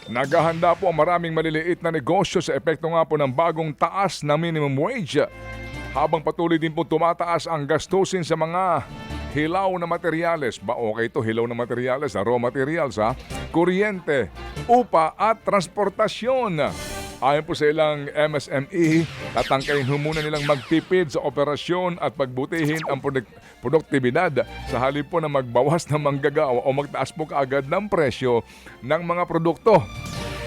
Naghahanda po ang maraming maliliit na negosyo sa epekto nga po ng bagong taas na minimum wage. Habang patuloy din po tumataas ang gastusin sa mga hilaw na materyales. Ba okay to, hilaw na materyales, raw materials ha? Kuryente, upa at transportasyon. Ayon po sa ilang MSME, tatangkayin muna nilang magtipid sa operasyon at pagbutihin ang produktibidad sa halip po na magbawas ng manggagawa o magtaas po kaagad ng presyo ng mga produkto.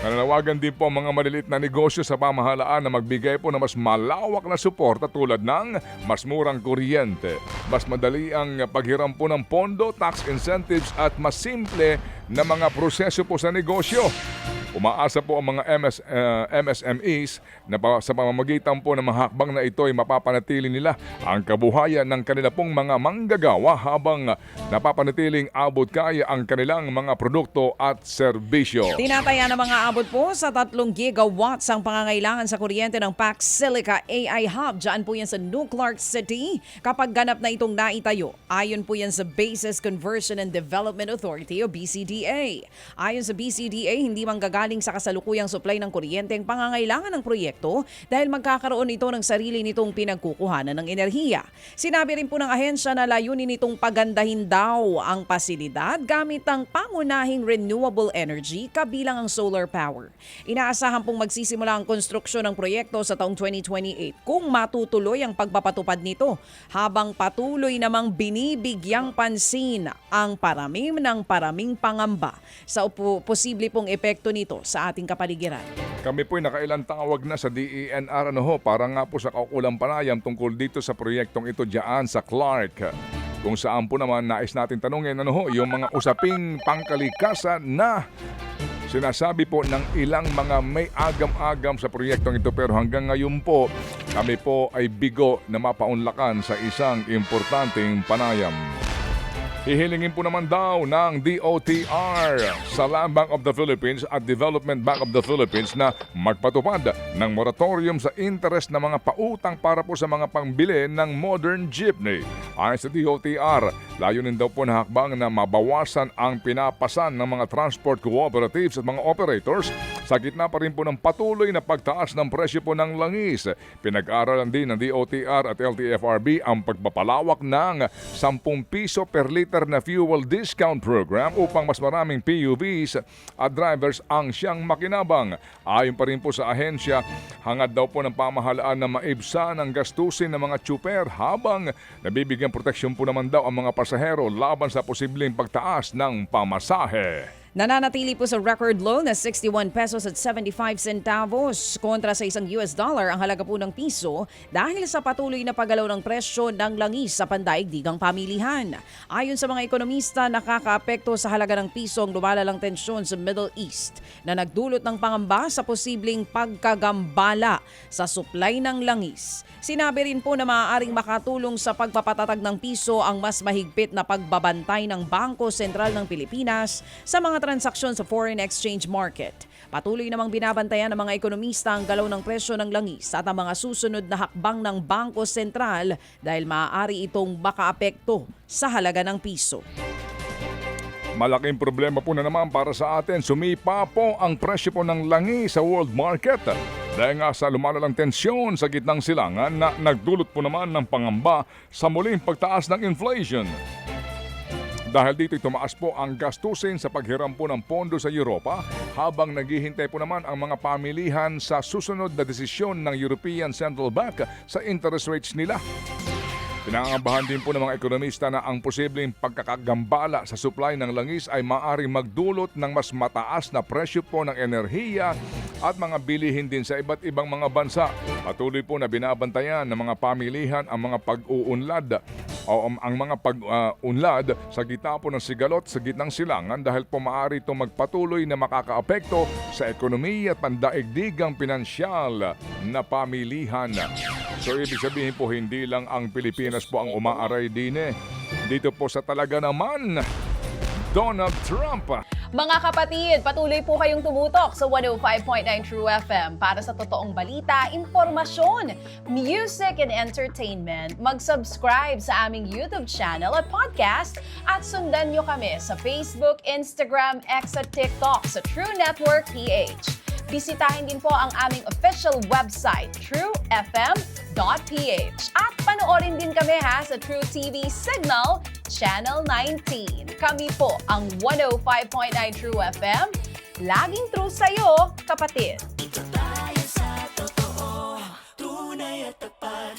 Nananawagan din po ang mga maliliit na negosyo sa pamahalaan na magbigay po ng mas malawak na suporta tulad ng mas murang kuryente, mas madali ang paghiram po ng pondo, tax incentives at mas simple na mga proseso po sa negosyo. Umaasa po ang mga MSMEs na sa pamamagitan po ng mga hakbang na ito ay mapapanatili nila ang kabuhayan ng kanila pong mga manggagawa habang napapanatiling abot kaya ang kanilang mga produkto at serbisyo. Tinataya ng mga abot po sa 3 gigawatts ang pangangailangan sa kuryente ng Pax Silica AI Hub. Diyan po yan sa New Clark City kapag ganap na itong naitayo. Ayon po yan sa Bases Conversion and Development Authority o BCDA. Ayon sa BCDA, hindi manggagaling sa kasalukuyang supply ng kuryente ang pangangailangan ng proyekto dahil magkakaroon ito ng sarili nitong pinagkukuhanan ng enerhiya. Sinabi rin po ng ahensya na layunin nitong pagandahin daw ang pasilidad gamit ang pangunahing renewable energy kabilang ang solar power. Inaasahan pong magsisimula ang konstruksyon ng proyekto sa taong 2028 kung matutuloy ang pagpapatupad nito habang patuloy namang binibigyang pansin ang paraming pangamba sa posible pong epekto nito sa ating kapaligiran. Kami po'y nakailang tawag na sa DENR para nga po sa kaukulang panayam tungkol dito sa proyektong ito diyan sa Clark. Kung saan po naman nais natin tanungin yung mga usaping pangkalikasan na sinasabi po ng ilang mga may agam-agam sa proyektong ito pero hanggang ngayon po kami po ay bigo na mapaunlakan sa isang importanteng panayam. Hihilingin po naman daw ng DOTR sa Land Bank of the Philippines at Development Bank of the Philippines na magpatupad ng moratorium sa interest na mga pautang para po sa mga pangbili ng modern jeepney. Ayon sa DOTR, layunin daw po na hakbang na mabawasan ang pinapasan ng mga transport cooperatives at mga operators sa gitna pa rin po ng patuloy na pagtaas ng presyo po ng langis. Pinag-aaralan din ng DOTR at LTFRB ang pagpapalawak ng 10 piso per liter na fuel discount program upang mas maraming PUVs at drivers ang siyang makinabang. Ayon pa rin po sa ahensya, hangad daw po ng pamahalaan na maibsan ang gastusin ng mga tsuper habang nabibigyan proteksyon po naman daw ang mga pasahero laban sa posibleng pagtaas ng pamasahe. Nananatili po sa record low na 61 pesos at 75 centavos kontra sa isang US dollar ang halaga po ng piso dahil sa patuloy na paggalaw ng presyo ng langis sa pandaigdigang pamilihan. Ayon sa mga ekonomista, nakakaapekto sa halaga ng piso ang lumalalang tensyon sa Middle East na nagdulot ng pangamba sa posibleng pagkagambala sa supply ng langis. Sinabi rin po na maaaring makatulong sa pagpapatatag ng piso ang mas mahigpit na pagbabantay ng Bangko Sentral ng Pilipinas sa mga transaksyon sa foreign exchange market. Patuloy namang binabantayan ng mga ekonomista ang galaw ng presyo ng langis at ang mga susunod na hakbang ng Bangko Sentral dahil maaari itong makaapekto sa halaga ng piso. Malaking problema po na naman para sa atin. Sumipa po ang presyo po ng langis sa world market dahil nga sa lumalalang tensyon sa gitnang silangan na nagdulot po naman ng pangamba sa muling pagtaas ng inflation. Dahil dito tumaas po ang gastusin sa paghiram po ng pondo sa Europa habang naghihintay po naman ang mga pamilihan sa susunod na desisyon ng European Central Bank sa interest rates nila. Pinangangabahan din po ng mga ekonomista na ang posibleng pagkakagambala sa supply ng langis ay maaaring magdulot ng mas mataas na presyo po ng enerhiya at mga bilihin din sa iba't ibang mga bansa. Patuloy po na binabantayan ng mga pamilihan ang mga pag-uunlad o ang mga pag-unlad sa gitna po ng sigalot sa gitnang silangan dahil po maaari itong magpatuloy na makakaapekto sa ekonomiya at pandaigdigang pinansyal na pamilihan. So ibig sabihin po hindi lang ang Pilipinas po ang umaaray din Dito po sa talaga naman, Donald Trump. Mga kapatid, patuloy po kayong tumutok sa 105.9 True FM para sa totoong balita, impormasyon, music and entertainment. Mag-subscribe sa aming YouTube channel at podcast at sundan nyo kami sa Facebook, Instagram, X at TikTok sa True Network PH. Bisitahin din po ang aming official website, truefm.ph. At panoorin din kami sa True TV Signal, Channel 19. Kami po ang 105.9 True FM. Laging true sa'yo, kapatid.